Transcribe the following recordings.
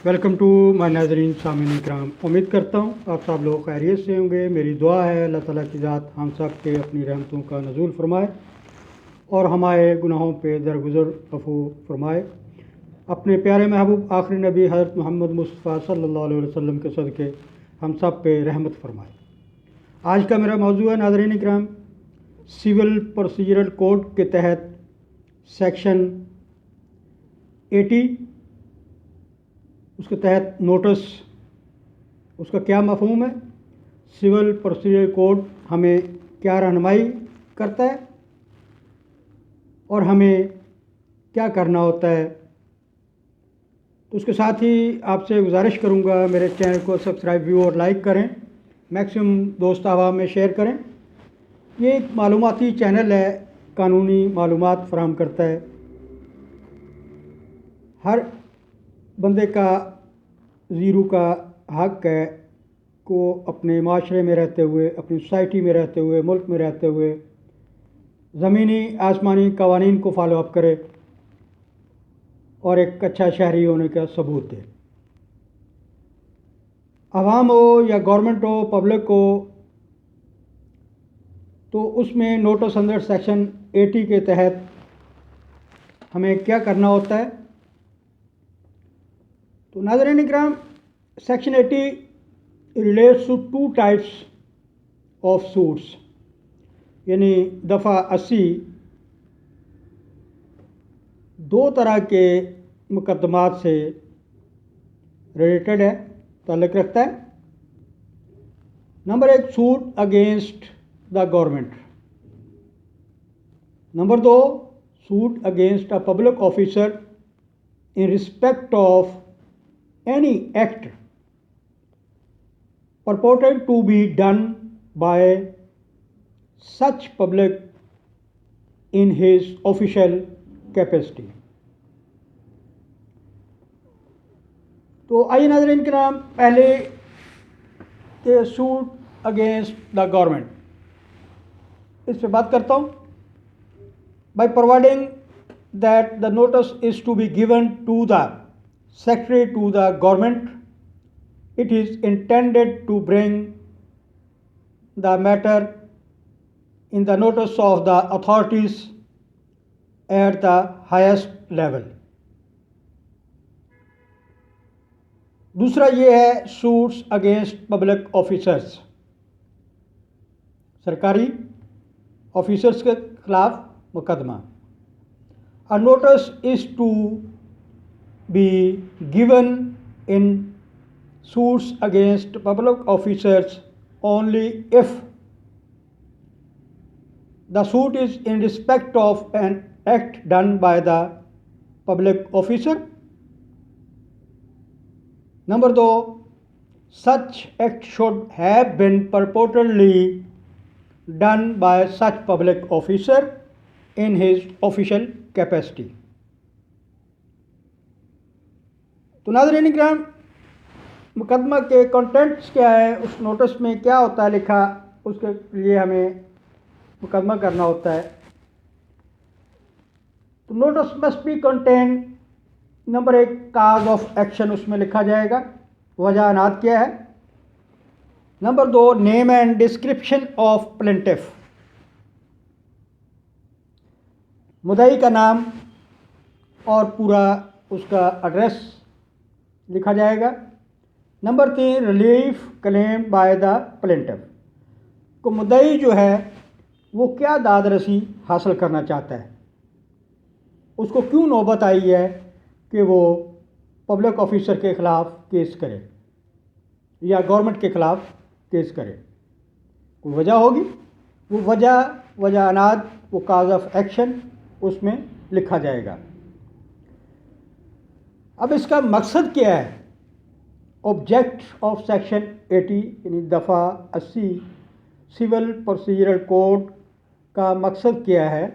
Welcome to my नाज़रीन सामीन इकराम। उम्मीद करता हूँ आप सब लोग खैरियत से होंगे। मेरी दुआ है अल्लाह ताला की ज़ात हम सब के अपनी रहमतों का नज़ूल फरमाए और हमारे गुनाहों पे दरगुज़र अफू फरमाए। अपने प्यारे महबूब आखिरी नबी हज़रत मोहम्मद मुस्तफ़ा सल्लल्लाहु अलैहि वसल्लम के सदक़े हम सब पे रहमत फरमाए। आज का मेरा मौजू है नाज़रीन इकराम, सिविल प्रोसीजरल कोड के तहत सेक्शन 80 उसके तहत नोटिस, उसका क्या मफ़हूम है, सिविल प्रोसीजर कोड हमें क्या रहनुमाई करता है और हमें क्या करना होता है। तो उसके साथ ही आपसे गुजारिश करूंगा मेरे चैनल को सब्सक्राइब व्यू और लाइक करें, मैक्सिमम दोस्त अहबाब में शेयर करें। ये एक मालूमाती चैनल है, कानूनी मालूमात फराहम करता है। हर बंदे का ज़ीरो का हक़ है को अपने माशरे में रहते हुए, अपनी सोसाइटी में रहते हुए, मुल्क में रहते हुए ज़मीनी आसमानी कवानीन को फॉलो अप करे और एक अच्छा शहरी होने का सबूत दे। आवाम हो या गवर्नमेंट हो, पब्लिक हो, तो उसमें नोटिस अंडर सेक्शन 80 के तहत हमें क्या करना होता है। तो नाज़रीन इकराम, section 80 relates to two types of suits, यानी दफ़ा 80 दो तरह के मुकदमात से रिलेटेड है, ताल्लुक़ रखता है। Number 1, suit against the government. Number 2, suit against a public officer in respect of any act purported to be done by such public in his official capacity। तो आइए नाज़रीन के नाम, पहले के सूट अगेंस्ट द गवर्नमेंट इस पर बात करता हूँ। By providing that the notice is to be given to the secretary to the government, it is intended to bring the matter in the notice of the authorities at the highest level। दूसरा ये है suits against public officers, सरकारी officers के खिलाफ मुकदमा। A notice is to be given in suits against public officers only if the suit is in respect of an act done by the public officer। Number 2, such act should have been purportedly done by such public officer in his official capacity. तो नाज़रीन इकराम, मुकदमा के contents क्या है, उस notice में क्या होता है लिखा, उसके लिए हमें मुकदमा करना होता है। तो notice must be contain, number 1, cause of action, उसमें लिखा जाएगा वजह अनाद क्या है। Number 2, name and description of plaintiff, मुद्दई का नाम और पूरा उसका एड्रेस लिखा जाएगा। Number 3, relief claim by the plaintiff, को मुद्दई जो है वो क्या दाद रसी हासिल करना चाहता है, उसको क्यों नौबत आई है कि वो पब्लिक ऑफिसर के ख़िलाफ़ केस करे या गवर्नमेंट के ख़िलाफ़ केस करे। कोई वजह होगी, वो वजह अनाद, वो काज ऑफ एक्शन उसमें लिखा जाएगा। अब इसका मकसद क्या है। ऑब्जेक्ट ऑफ सेक्शन 80 यानी दफ़ा 80 सिविल प्रोसीजरल कोड का मकसद क्या है।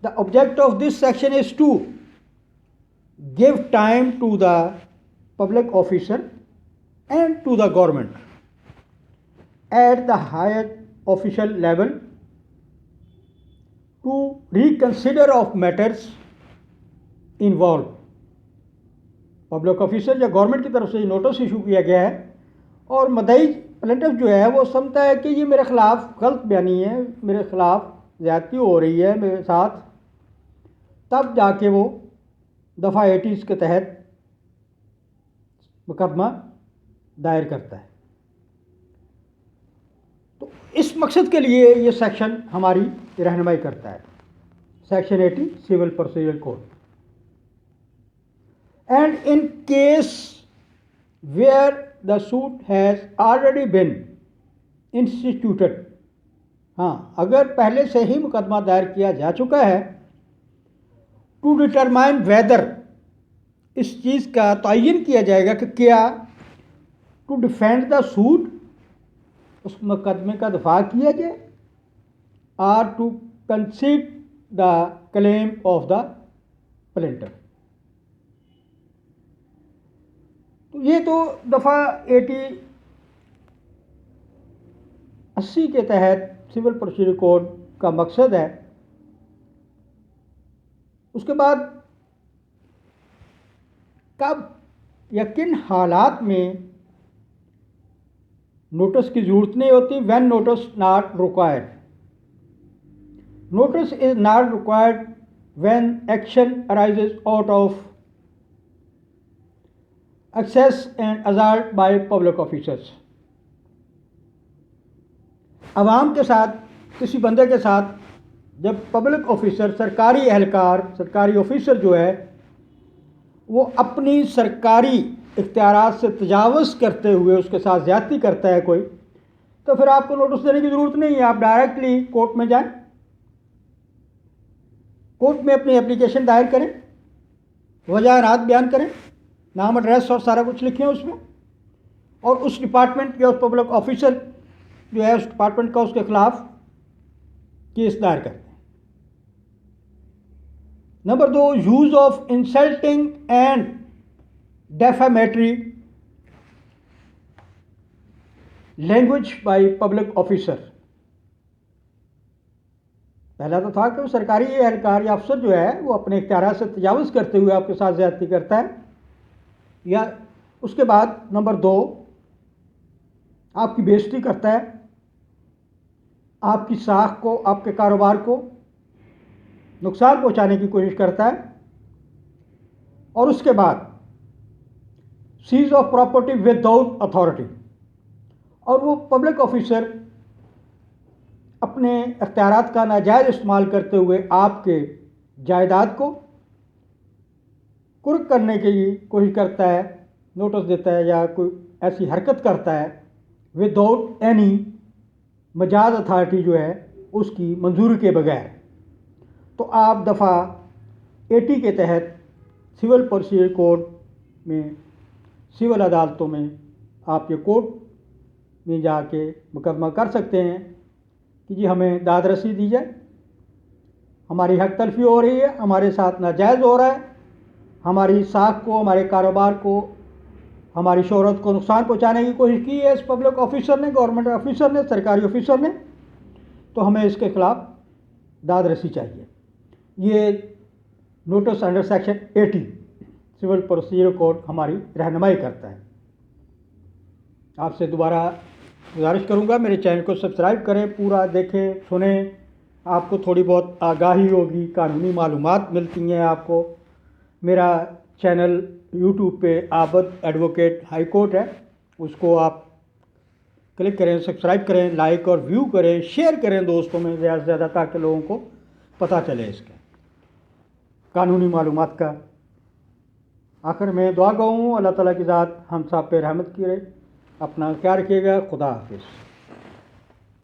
The object of this section is to give time to the public officer and to the government at the higher official level to reconsider of matters involved public officer या government की तरफ से ये notice issue किया गया है और मदई plaintiff जो है वो समझता है कि ये मेरे ख़िलाफ़ गलत बयानी है, मेरे ख़िलाफ़ ज़्यादती हो रही है मेरे साथ, तब जाके वो दफ़ा 80 के तहत मुकदमा दायर करता है। तो इस मकसद के लिए ये सेक्शन हमारी रहनुमाई करता है, section 80 civil procedure code. And in case where the suit has already been instituted, हाँ, अगर पहले से ही मुकदमा दायर किया जा चुका है, टू डिटरमाइन वेदर, इस चीज़ का तयन किया जाएगा कि क्या टू डिफेंड द सूट, उस मुकदमे का दफा किया जाए, or to concede the claim of the plaintiff. तो ये तो दफ़ा 80 के तहत सिविल प्रोसीजर कोड का मकसद है। उसके बाद कब या किन हालात में नोटिस की ज़रूरत नहीं होती, when notice not required. Notice is not required when action arises out of excess and assault by public officers. अवाम के साथ, किसी बंदे के साथ जब पब्लिक ऑफिसर, सरकारी एहलकार, सरकारी ऑफिसर जो है वो अपनी सरकारी इख्तियारात से तजावुज़ करते हुए उसके साथ ज़्यादती करता है कोई, तो फिर आपको नोटिस देने की ज़रूरत नहीं है, आप डायरेक्टली कोर्ट में जाएं, कोर्ट में अपनी एप्लीकेशन दायर करें, वजह रात बयान करें, नाम, एड्रेस और सारा कुछ लिखें उसमें, और उस डिपार्टमेंट या उस पब्लिक ऑफिसर जो है उस डिपार्टमेंट का उसके खिलाफ केस दायर करते हैं। Number 2, use of insulting and defamatory language by public officer. पहला तो था कि वो सरकारी एहलकार या अफसर जो है वो अपने इख्तियारात से तजावुज़ करते हुए आपके साथ ज़्यादती करता है, या उसके बाद नंबर 2 आपकी बेइज्जती करता है, आपकी साख को, आपके कारोबार को नुकसान पहुंचाने की कोशिश करता है, और उसके बाद seize of property without authority, और वो पब्लिक ऑफिसर अपने अख्तियारात का नाजायज़ इस्तेमाल करते हुए आपके जायदाद को कुर्क करने के लिए कोशिश करता है, नोटिस देता है या कोई ऐसी हरकत करता है विदाउट एनी मजाज अथॉरिटी जो है उसकी मंजूरी के बगैर, तो आप दफ़ा 80 के तहत सिविल प्रोसीजर कोड में, सिविल अदालतों में आप ये कोर्ट में जाके मुकदमा कर सकते हैं कि जी हमें दाद रसी दी जाए, हमारी हक तलफी हो रही है, हमारे साथ नाजायज़ हो रहा है, हमारी साख को, हमारे कारोबार को, हमारी शोहरत को नुकसान पहुंचाने की कोशिश की है इस पब्लिक ऑफिसर ने, गवर्नमेंट ऑफिसर ने, सरकारी ऑफिसर ने, तो हमें इसके खिलाफ दाद रसी चाहिए। ये notice under section 80 civil procedure code हमारी रहनुमाई करता है। आपसे दोबारा गुजारिश करूंगा मेरे चैनल को सब्सक्राइब करें, पूरा देखें, सुनें, आपको थोड़ी बहुत आगाही होगी, कानूनी मालूमात मिलती हैं आपको। मेरा चैनल यूट्यूब पे आबद एडवोकेट हाई कोर्ट है, उसको आप क्लिक करें, सब्सक्राइब करें, लाइक और व्यू करें, शेयर करें दोस्तों में ज़्यादा से ज़्यादा, ताकि लोगों को पता चले इसके कानूनी मालूमात का। आखिर में दुआ गो हूँ, अल्लाह ताला की ज़ात हम सब पे रहमत करे। अपना ख्याल रखिएगा। खुदा हाफिज़।